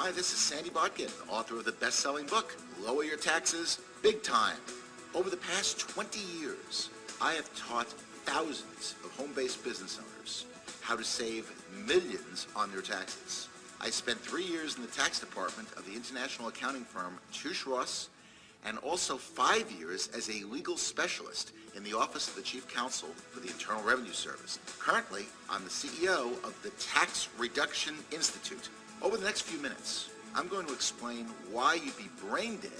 Hi, this is Sandy Botkin, author of the best-selling book, Lower Your Taxes Big Time. Over the past 20 years, I have taught thousands of home-based business owners how to save millions on their taxes. I spent 3 years in the tax department of the international accounting firm Touche Ross, and also 5 years as a legal specialist in the Office of the Chief Counsel for the Internal Revenue Service. Currently, I'm the CEO of the Tax Reduction Institute. Over the next few minutes, I'm going to explain why you'd be brain dead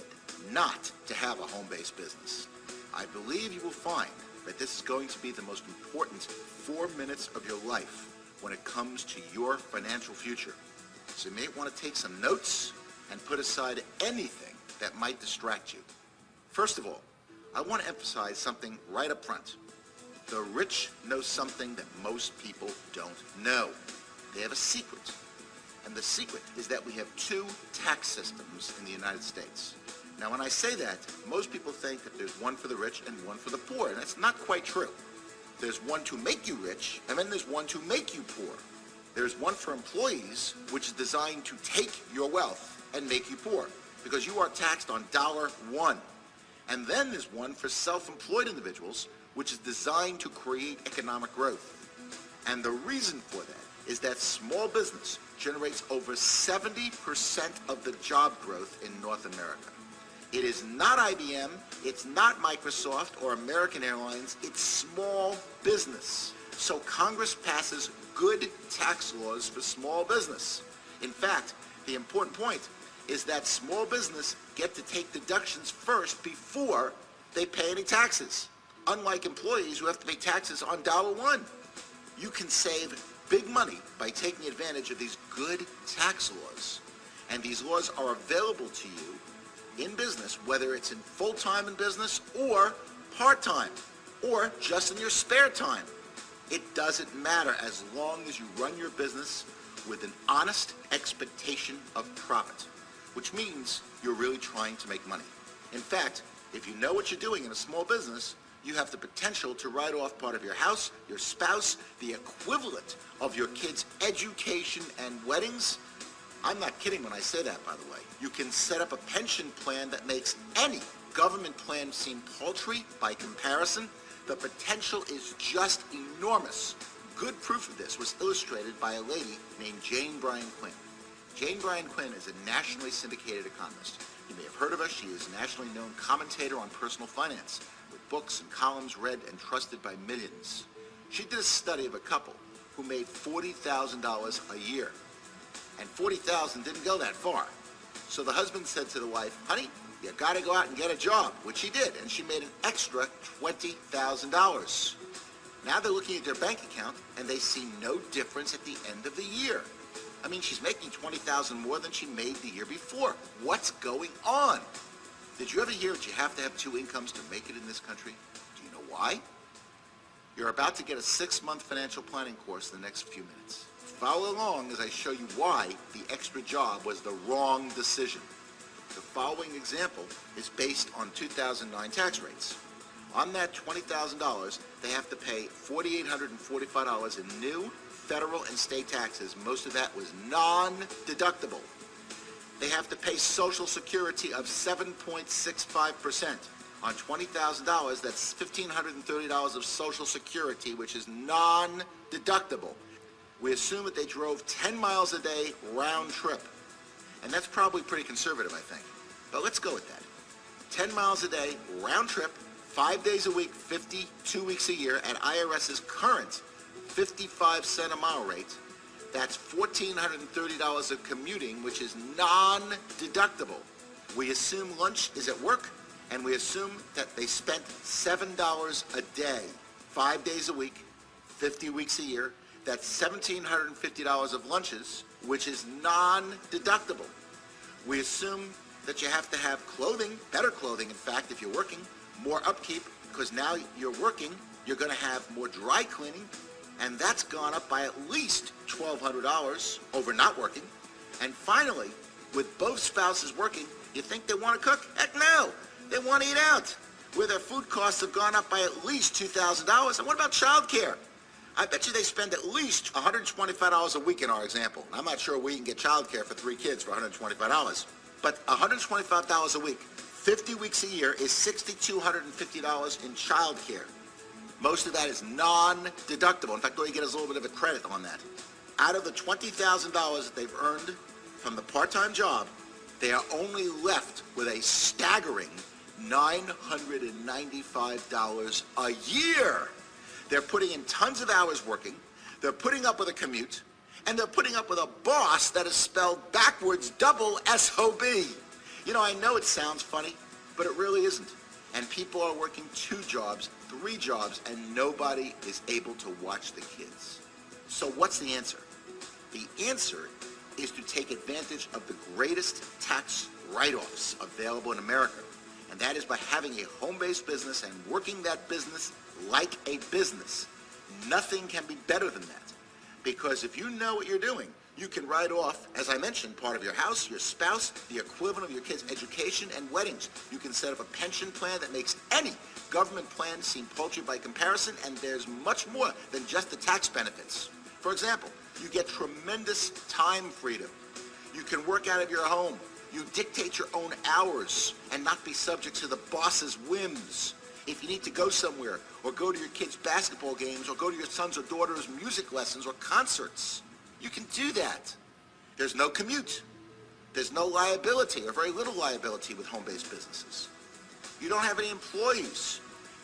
not to have a home-based business. I believe you will find that this is going to be the most important 4 minutes of your life when it comes to your financial future. So you may want to take some notes and put aside anything that might distract you. First of all, I want to emphasize something right up front. The rich know something that most people don't know. They have a secret. And the secret is that we have 2 tax systems in the United States. Now, when I say that, most people think that there's one for the rich and one for the poor, and that's not quite true. There's one to make you rich, and then there's one to make you poor. There's one for employees, which is designed to take your wealth and make you poor, because you are taxed on $1. And then there's one for self-employed individuals, which is designed to create economic growth. And the reason for that is that small business generates over 70% of the job growth in North America. It is not IBM, it's not Microsoft or American Airlines, it's small business. So Congress passes good tax laws for small business. In fact, the important point is that small business get to take deductions first before they pay any taxes, unlike employees who have to pay taxes on $1. You can save big money by taking advantage of these good tax laws. And these laws are available to you in business, whether it's in full-time in business or part-time or just in your spare time. It doesn't matter as long as you run your business with an honest expectation of profit, which means you're really trying to make money. In fact, if you know what you're doing in a small business, you have the potential to write off part of your house, your spouse, the equivalent of your kids' education and weddings. I'm not kidding when I say that, by the way. You can set up a pension plan that makes any government plan seem paltry by comparison. The potential is just enormous. Good proof of this was illustrated by a lady named Jane Bryan Quinn. Jane Bryan Quinn is a nationally syndicated economist. You may have heard of her. She is a nationally known commentator on personal finance, with books and columns read and trusted by millions. She did a study of a couple who made $40,000 a year. And $40,000 didn't go that far. So the husband said to the wife, honey, you gotta go out and get a job, which she did, and she made an extra $20,000. Now they're looking at their bank account, and they see no difference at the end of the year. I mean, she's making $20,000 more than she made the year before. What's going on? Did you ever hear that you have to have 2 incomes to make it in this country? Do you know why? You're about to get a 6-month financial planning course in the next few minutes. Follow along as I show you why the extra job was the wrong decision. The following example is based on 2009 tax rates. On that $20,000, they have to pay $4,845 in new federal and state taxes. Most of that was non-deductible. They have to pay Social Security of 7.65%. On $20,000, that's $1,530 of Social Security, which is non-deductible. We assume that they drove 10 miles a day round trip. And that's probably pretty conservative, I think. But let's go with that. 10 miles a day round trip, 5 days a week, 52 weeks a year at IRS's current 55-cent a mile rate. That's $1,430 of commuting, which is non-deductible. We assume lunch is at work, and we assume that they spent $7 a day, 5 days a week, 50 weeks a year. That's $1,750 of lunches, which is non-deductible. We assume that you have to have clothing, better clothing, in fact, if you're working, more upkeep, because now you're working, you're going to have more dry cleaning, and that's gone up by at least $1,200 over not working. And finally, with both spouses working, you think they want to cook? Heck no! They want to eat out, where their food costs have gone up by at least $2,000. And what about childcare? I bet you they spend at least $125 a week in our example. I'm not sure we can get childcare for 3 kids for $125. But $125 a week, 50 weeks a year is $6,250 in childcare. Most of that is non-deductible. In fact, all you get is a little bit of a credit on that. Out of the $20,000 that they've earned from the part-time job, they are only left with a staggering $995 a year. They're putting in tons of hours working, they're putting up with a commute, and they're putting up with a boss that is spelled backwards double S-O-B. You know, I know it sounds funny, but it really isn't. And people are working 2 jobs, 3 jobs, and nobody is able to watch the kids. So what's the answer? The answer is to take advantage of the greatest tax write-offs available in America. And that is by having a home-based business and working that business like a business. Nothing can be better than that. Because if you know what you're doing, you can write off, as I mentioned, part of your house, your spouse, the equivalent of your kids' education and weddings. You can set up a pension plan that makes any government plan seem paltry by comparison, and there's much more than just the tax benefits. For example, you get tremendous time freedom. You can work out of your home. You dictate your own hours and not be subject to the boss's whims. If you need to go somewhere, or go to your kids' basketball games, or go to your son's or daughter's music lessons or concerts, you can do that. There's no commute. There's no liability, or very little liability with home-based businesses. You don't have any employees.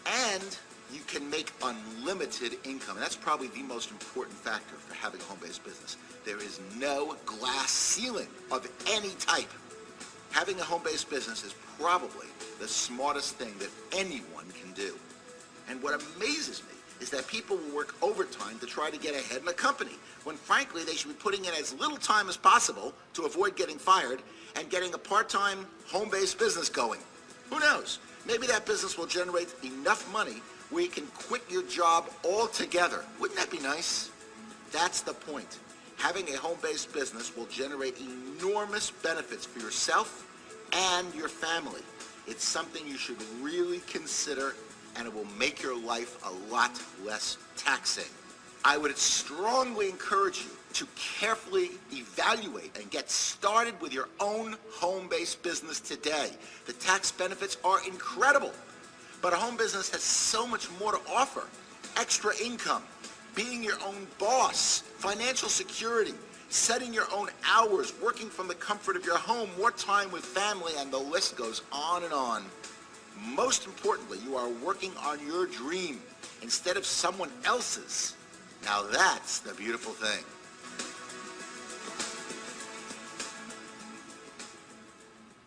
And you can make unlimited income. And that's probably the most important factor for having a home-based business. There is no glass ceiling of any type. Having a home-based business is probably the smartest thing that anyone can do. And what amazes me is that people will work overtime to try to get ahead in a company, when frankly they should be putting in as little time as possible to avoid getting fired and getting a part-time home-based business going. Who knows? Maybe that business will generate enough money where you can quit your job altogether. Wouldn't that be nice? That's the point. Having a home-based business will generate enormous benefits for yourself and your family. It's something you should really consider, and it will make your life a lot less taxing. I would strongly encourage you to carefully evaluate and get started with your own home-based business today. The tax benefits are incredible, but a home business has so much more to offer. Extra income, being your own boss, financial security, setting your own hours, working from the comfort of your home, more time with family, and the list goes on and on. Most importantly, you are working on your dream instead of someone else's. Now that's the beautiful thing.